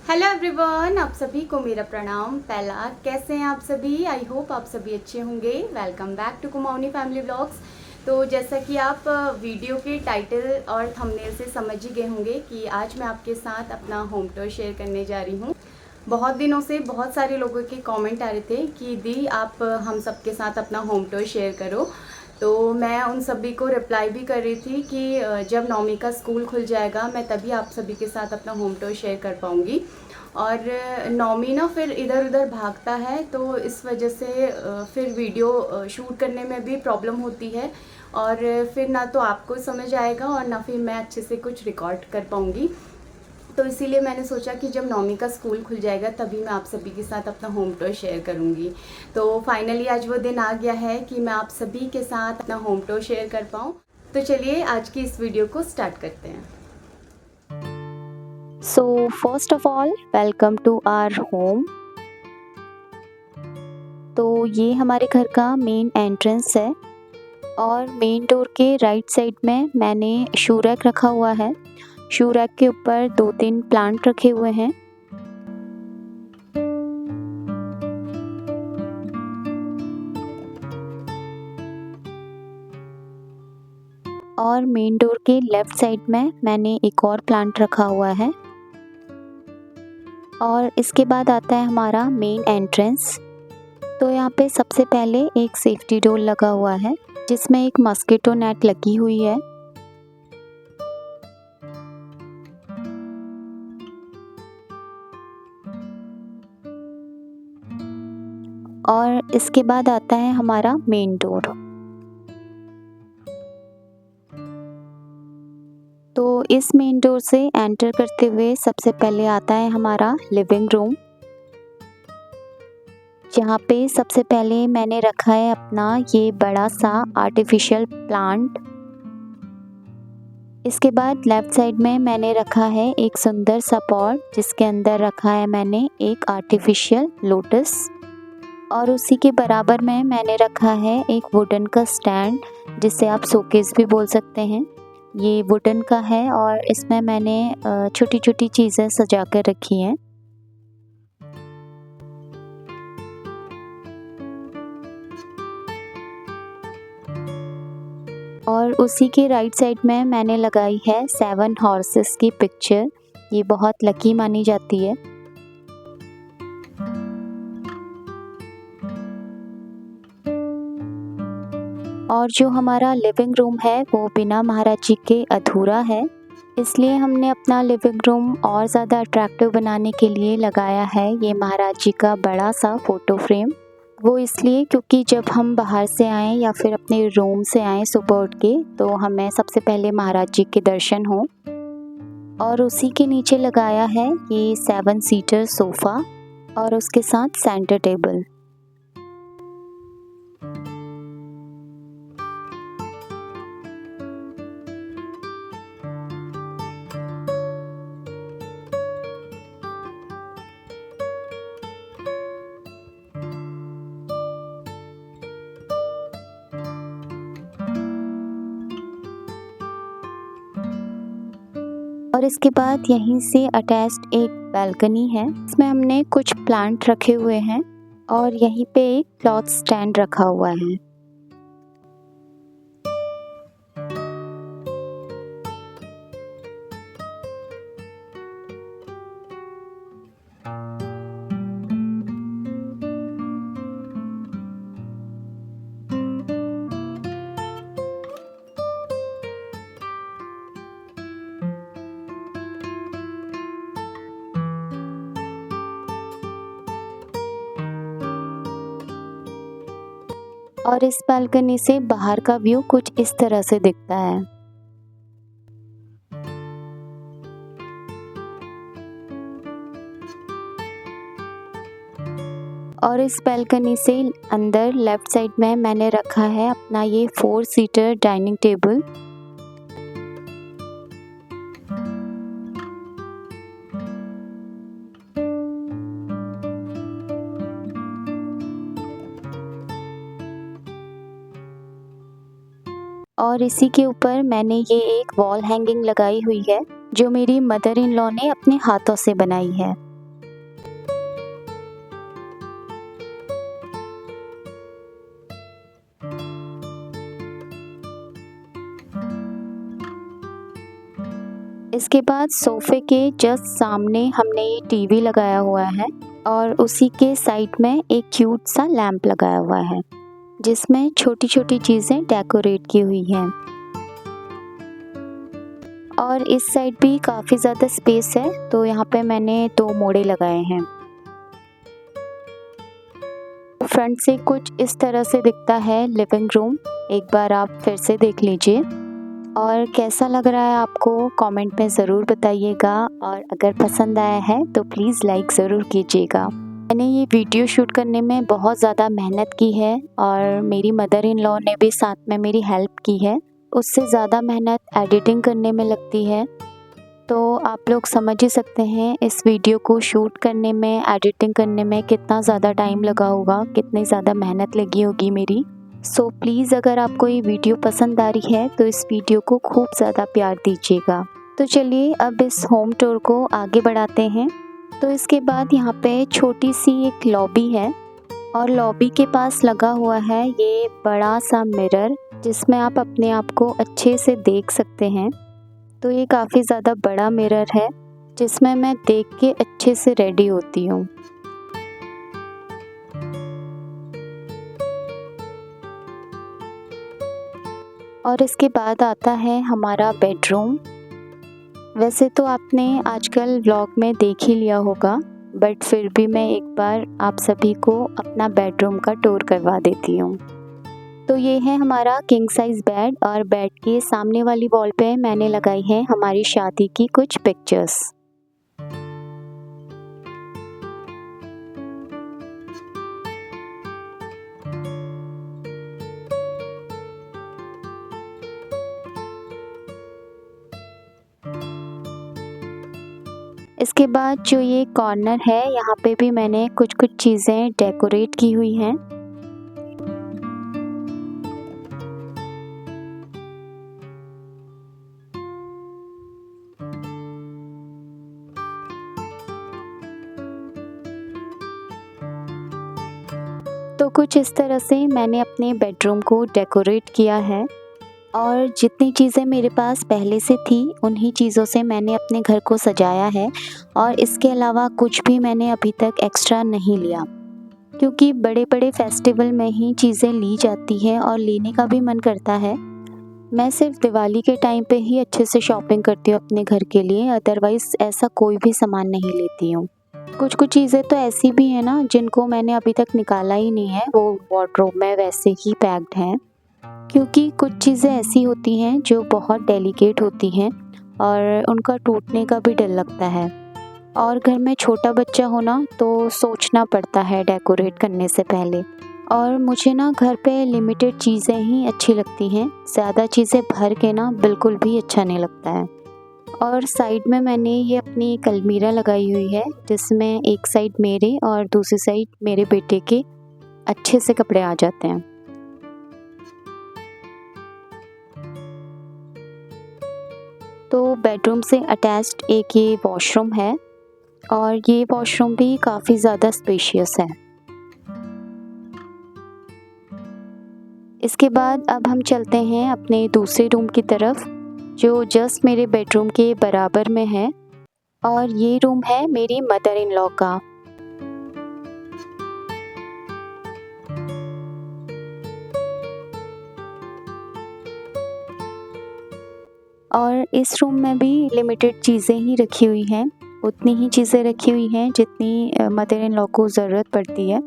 Hello everyone, आप सभी को मेरा प्रणाम। पहला, कैसे हैं आप सभी? आई होप आप सभी अच्छे होंगे। Welcome back to Kumaoni family vlogs. तो जैसा कि आप वीडियो के टाइटल और थंबनेल से समझ ही गए होंगे कि आज मैं आपके साथ अपना होम टूर शेयर करने जा रही हूँ। बहुत दिनों से बहुत सारे लोगों के कमेंट आ रहे थे कि दी आप हम सबके साथ अपना होम टूर शेयर करो। तो मैं उन सभी को रिप्लाई भी कर रही थी कि जब नौमी का स्कूल खुल जाएगा मैं तभी आप सभी के साथ अपना होम टूर शेयर कर पाऊँगी। और नौमी ना फिर इधर उधर भागता है, तो इस वजह से फिर वीडियो शूट करने में भी प्रॉब्लम होती है और फिर ना तो आपको समझ आएगा और ना फिर मैं अच्छे से कुछ रिकॉर्ड कर पाऊँगी। तो इसीलिए मैंने सोचा कि जब नौमी का स्कूल खुल जाएगा तभी मैं आप सभी के साथ अपना होम टूर शेयर करूँगी। तो फाइनली आज वो दिन आ गया है कि मैं आप सभी के साथ अपना होम टूर शेयर कर पाऊँ। तो चलिए आज की इस वीडियो को स्टार्ट करते हैं। So first of all, welcome to our home। तो ये हमारे घर का मेन एंट्रेंस है और मेन डोर के राइट साइड में मैंने शू रैक रखा हुआ है। शू रैक के ऊपर 2-3 प्लांट रखे हुए हैं। और मेन डोर के लेफ्ट साइड में मैंने एक और प्लांट रखा हुआ है। और इसके बाद आता है हमारा मेन एंट्रेंस। तो यहाँ पे सबसे पहले एक सेफ्टी डोर लगा हुआ है जिसमें एक मस्कीटो नेट लगी हुई है। और इसके बाद आता है हमारा मेन डोर। तो इस मेन डोर से एंटर करते हुए सबसे पहले आता है हमारा लिविंग रूम, जहाँ पे सबसे पहले मैंने रखा है अपना ये बड़ा सा आर्टिफिशियल प्लांट। इसके बाद लेफ्ट साइड में मैंने रखा है एक सुंदर सा पॉट जिसके अंदर रखा है मैंने एक आर्टिफिशियल लोटस। और उसी के बराबर में मैंने रखा है एक वुडन का स्टैंड जिसे आप शोकेस भी बोल सकते हैं। ये वुडन का है और इसमें मैंने छोटी छोटी चीज़ें सजा कर रखी हैं। और उसी के राइट साइड में मैंने लगाई है 7 हॉर्सेस की पिक्चर। ये बहुत लकी मानी जाती है। और जो हमारा लिविंग रूम है वो बिना महाराज जी के अधूरा है, इसलिए हमने अपना लिविंग रूम और ज़्यादा अट्रैक्टिव बनाने के लिए लगाया है ये महाराज जी का बड़ा सा फ़ोटो फ्रेम। वो इसलिए क्योंकि जब हम बाहर से आएँ या फिर अपने रूम से आएँ सुबह उठ के तो हमें सबसे पहले महाराज जी के दर्शन हों। और उसी के नीचे लगाया है ये 7 सीटर सोफ़ा और उसके साथ सेंटर टेबल। और इसके बाद यहीं से अटैच्ड एक बालकनी है, इसमें हमने कुछ प्लांट रखे हुए हैं और यहीं पे एक क्लॉथ स्टैंड रखा हुआ है। और इस बालकनी से बाहर का व्यू कुछ इस तरह से दिखता है। और इस बालकनी से अंदर लेफ्ट साइड में मैंने रखा है अपना ये 4 सीटर डाइनिंग टेबल। और इसी के ऊपर मैंने ये एक वॉल हैंगिंग लगाई हुई है जो मेरी मदर इन लॉ ने अपने हाथों से बनाई है। इसके बाद सोफे के जस्ट सामने हमने ये टीवी लगाया हुआ है और उसी के साइड में एक क्यूट सा लैंप लगाया हुआ है जिसमें छोटी छोटी चीज़ें डेकोरेट की हुई हैं। और इस साइड भी काफ़ी ज़्यादा स्पेस है तो यहाँ पे मैंने 2 मोड़े लगाए हैं। फ्रंट से कुछ इस तरह से दिखता है लिविंग रूम। एक बार आप फिर से देख लीजिए और कैसा लग रहा है आपको कमेंट में ज़रूर बताइएगा और अगर पसंद आया है तो प्लीज़ लाइक ज़रूर कीजिएगा। मैंने ये वीडियो शूट करने में बहुत ज़्यादा मेहनत की है और मेरी मदर इन लॉ ने भी साथ में मेरी हेल्प की है। उससे ज़्यादा मेहनत एडिटिंग करने में लगती है तो आप लोग समझ ही सकते हैं इस वीडियो को शूट करने में, एडिटिंग करने में कितना ज़्यादा टाइम लगा होगा, कितनी ज़्यादा मेहनत लगी होगी मेरी। सो प्लीज़ अगर आपको ये वीडियो पसंद आ रही है तो इस वीडियो को खूब ज़्यादा प्यार दीजिएगा। तो चलिए अब इस होम टूर को आगे बढ़ाते हैं। तो इसके बाद यहाँ पे छोटी सी एक लॉबी है और लॉबी के पास लगा हुआ है ये बड़ा सा मिरर जिसमें आप अपने आप को अच्छे से देख सकते हैं। तो ये काफ़ी ज़्यादा बड़ा मिरर है जिसमें मैं देख के अच्छे से रेडी होती हूँ। और इसके बाद आता है हमारा बेडरूम। वैसे तो आपने आजकल व्लॉग में देख ही लिया होगा बट फिर भी मैं एक बार आप सभी को अपना बेडरूम का टूर करवा देती हूँ। तो ये है हमारा किंग साइज़ बेड और बेड के सामने वाली वॉल पे मैंने लगाई है हमारी शादी की कुछ पिक्चर्स। इसके बाद जो ये कॉर्नर है यहाँ पे भी मैंने कुछ चीज़ें डेकोरेट की हुई हैं। तो कुछ इस तरह से मैंने अपने बेडरूम को डेकोरेट किया है और जितनी चीज़ें मेरे पास पहले से थी उन्हीं चीज़ों से मैंने अपने घर को सजाया है और इसके अलावा कुछ भी मैंने अभी तक एक्स्ट्रा नहीं लिया क्योंकि बड़े बड़े फेस्टिवल में ही चीज़ें ली जाती हैं और लेने का भी मन करता है। मैं सिर्फ दिवाली के टाइम पे ही अच्छे से शॉपिंग करती हूँ अपने घर के लिए, अदरवाइज़ ऐसा कोई भी सामान नहीं लेती हूँ। कुछ चीज़ें तो ऐसी भी हैं ना जिनको मैंने अभी तक निकाला ही नहीं है, वो वार्डरोब में वैसे ही पैक्ड हैं क्योंकि कुछ चीज़ें ऐसी होती हैं जो बहुत डेलिकेट होती हैं और उनका टूटने का भी डर लगता है और घर में छोटा बच्चा हो ना तो सोचना पड़ता है डेकोरेट करने से पहले। और मुझे ना घर पे लिमिटेड चीज़ें ही अच्छी लगती हैं, ज़्यादा चीज़ें भर के ना बिल्कुल भी अच्छा नहीं लगता है। और साइड में मैंने ये अपनी एक अलमीरा लगाई हुई है जिसमें एक साइड मेरे और दूसरी साइड मेरे बेटे के अच्छे से कपड़े आ जाते हैं। तो बेडरूम से अटैच्ड एक ये वॉशरूम है और ये वॉशरूम भी काफ़ी ज़्यादा स्पेशियस है। इसके बाद अब हम चलते हैं अपने दूसरे रूम की तरफ जो जस्ट मेरे बेडरूम के बराबर में है और ये रूम है मेरी मदर इन लॉ का। और इस रूम में भी लिमिटेड चीज़ें ही रखी हुई हैं, उतनी ही चीज़ें रखी हुई हैं जितनी मदर इन लॉ को ज़रूरत पड़ती है।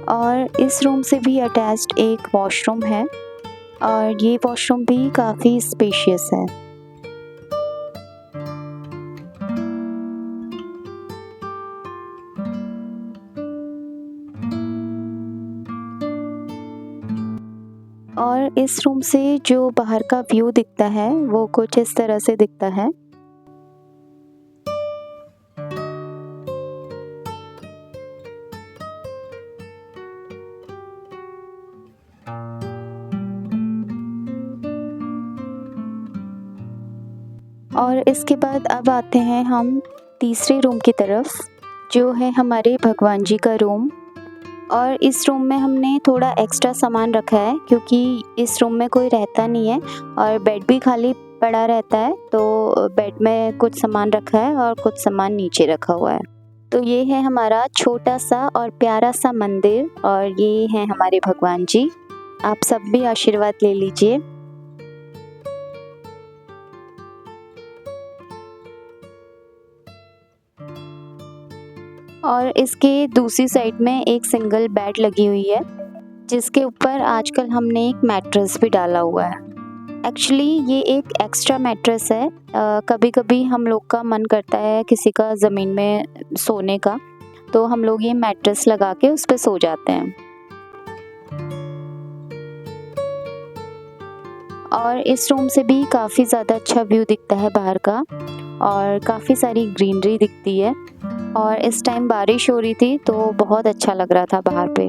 और इस रूम से भी अटैच्ड एक वॉशरूम है और ये वॉशरूम भी काफ़ी स्पेशियस है। और और इस रूम से जो बाहर का व्यू दिखता है वो कुछ इस तरह से दिखता है। और इसके बाद अब आते हैं हम तीसरे रूम की तरफ, जो है हमारे भगवान जी का रूम। और इस रूम में हमने थोड़ा एक्स्ट्रा सामान रखा है क्योंकि इस रूम में कोई रहता नहीं है और बेड भी खाली पड़ा रहता है, तो बेड में कुछ सामान रखा है और कुछ सामान नीचे रखा हुआ है। तो ये है हमारा छोटा सा और प्यारा सा मंदिर और ये हैं हमारे भगवान जी। आप सब भी आशीर्वाद ले लीजिए। और इसके दूसरी साइड में एक सिंगल बेड लगी हुई है जिसके ऊपर आजकल हमने एक मैट्रेस भी डाला हुआ है। एक्चुअली ये एक एक्स्ट्रा मैट्रेस है। कभी कभी हम लोग का मन करता है किसी का ज़मीन में सोने का, तो हम लोग ये मैट्रेस लगा के उस पर सो जाते हैं। और इस रूम से भी काफ़ी ज़्यादा अच्छा व्यू दिखता है बाहर का और काफ़ी सारी ग्रीनरी दिखती है। और इस टाइम बारिश हो रही थी तो बहुत अच्छा लग रहा था बाहर पे।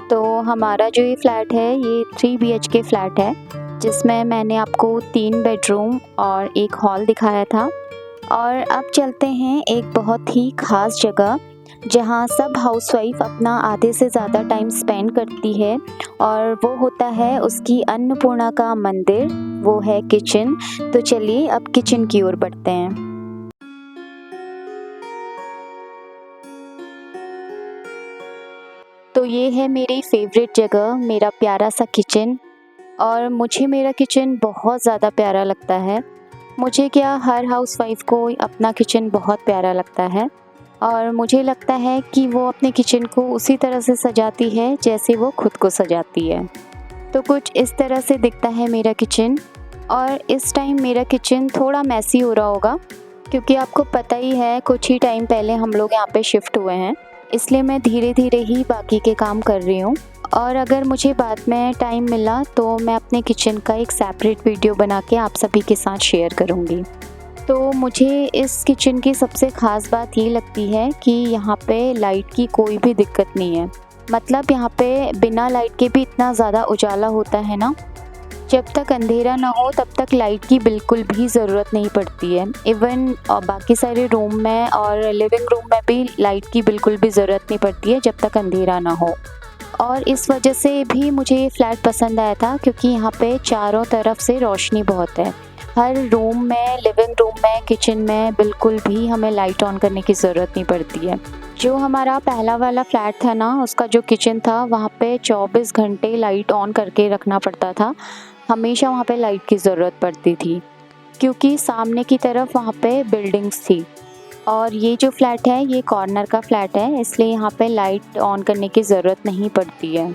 तो हमारा जो ये फ्लैट है ये 3 BHK फ्लैट है जिसमें मैंने आपको 3 बेडरूम और एक हॉल दिखाया था। और अब चलते हैं एक बहुत ही ख़ास जगह जहाँ सब हाउसवाइफ अपना आधे से ज़्यादा टाइम स्पेंड करती है, और वो होता है उसकी अन्नपूर्णा का मंदिर, वो है किचन। तो चलिए अब किचन की ओर बढ़ते हैं। तो ये है मेरी फेवरेट जगह, मेरा प्यारा सा किचन। और मुझे मेरा किचन बहुत ज़्यादा प्यारा लगता है। मुझे क्या, हर हाउसवाइफ को अपना किचन बहुत प्यारा लगता है और मुझे लगता है कि वो अपने किचन को उसी तरह से सजाती है जैसे वो खुद को सजाती है। तो कुछ इस तरह से दिखता है मेरा किचन। और इस टाइम मेरा किचन थोड़ा मैसी हो रहा होगा क्योंकि आपको पता ही है कुछ ही टाइम पहले हम लोग यहाँ पे शिफ्ट हुए हैं, इसलिए मैं धीरे धीरे ही बाकी के काम कर रही हूँ। और अगर मुझे बाद में टाइम मिला तो मैं अपने किचन का एक सेपरेट वीडियो बना के आप सभी के साथ शेयर करूँगी। तो मुझे इस किचन की सबसे ख़ास बात ये लगती है कि यहाँ पे लाइट की कोई भी दिक्कत नहीं है। मतलब यहाँ पे बिना लाइट के भी इतना ज़्यादा उजाला होता है ना, जब तक अंधेरा ना हो तब तक लाइट की बिल्कुल भी ज़रूरत नहीं पड़ती है। इवन बाकी सारे रूम में और लिविंग रूम में भी लाइट की बिल्कुल भी ज़रूरत नहीं पड़ती है जब तक अंधेरा ना हो। और इस वजह से भी मुझे ये फ्लैट पसंद आया था क्योंकि यहाँ पे चारों तरफ से रोशनी बहुत है। हर रूम में, लिविंग रूम में, किचन में बिल्कुल भी हमें लाइट ऑन करने की ज़रूरत नहीं पड़ती है। जो हमारा पहला वाला फ्लैट था ना, उसका जो किचन था वहाँ पे 24 घंटे लाइट ऑन करके रखना पड़ता था। हमेशा वहाँ पे लाइट की ज़रूरत पड़ती थी क्योंकि सामने की तरफ वहाँ पे बिल्डिंग्स थी। और ये जो फ्लैट है ये कॉर्नर का फ्लैट है, इसलिए यहाँ पे लाइट ऑन करने की ज़रूरत नहीं पड़ती है।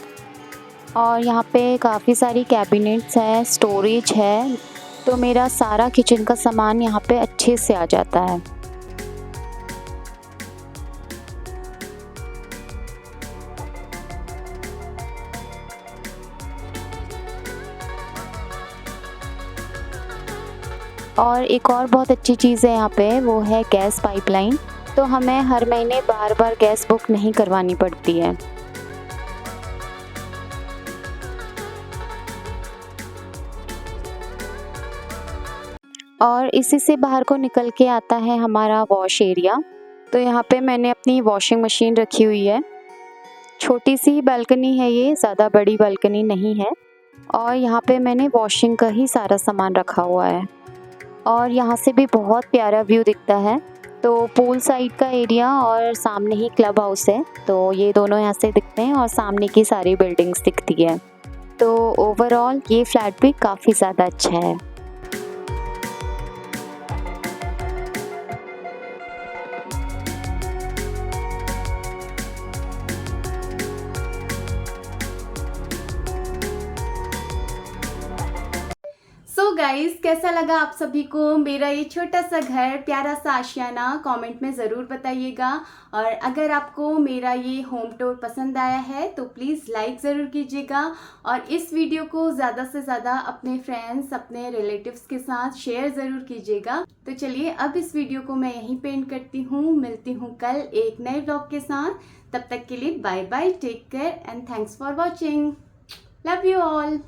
और यहाँ पे काफ़ी सारी कैबिनेट्स हैं, स्टोरेज है, तो मेरा सारा किचन का सामान यहाँ पे अच्छे से आ जाता है। और एक और बहुत अच्छी चीज़ है यहाँ पे, वो है गैस पाइपलाइन। तो हमें हर महीने बार बार गैस बुक नहीं करवानी पड़ती है। और इसी से बाहर को निकल के आता है हमारा वॉश एरिया। तो यहाँ पे मैंने अपनी वॉशिंग मशीन रखी हुई है। छोटी सी बालकनी है ये, ज़्यादा बड़ी बालकनी नहीं है। और यहाँ पे मैंने वॉशिंग का ही सारा सामान रखा हुआ है। और यहाँ से भी बहुत प्यारा व्यू दिखता है। तो पूल साइड का एरिया और सामने ही क्लब हाउस है, तो ये दोनों यहाँ से दिखते हैं और सामने की सारी बिल्डिंग्स दिखती है। तो ओवरऑल ये फ्लैट भी काफ़ी ज़्यादा अच्छा है। सो गाइस, कैसा लगा आप सभी को मेरा ये छोटा सा घर, प्यारा सा आशियाना? कमेंट में ज़रूर बताइएगा। और अगर आपको मेरा ये होम टूर पसंद आया है तो प्लीज़ लाइक ज़रूर कीजिएगा और इस वीडियो को ज़्यादा से ज़्यादा अपने फ्रेंड्स, अपने रिलेटिव्स के साथ शेयर ज़रूर कीजिएगा। तो चलिए अब इस वीडियो को मैं यहीं पे एंड करती हूँ। मिलती हूँ कल एक नए व्लॉग के साथ। तब तक के लिए bye bye, take care and thanks for watching. Love you all.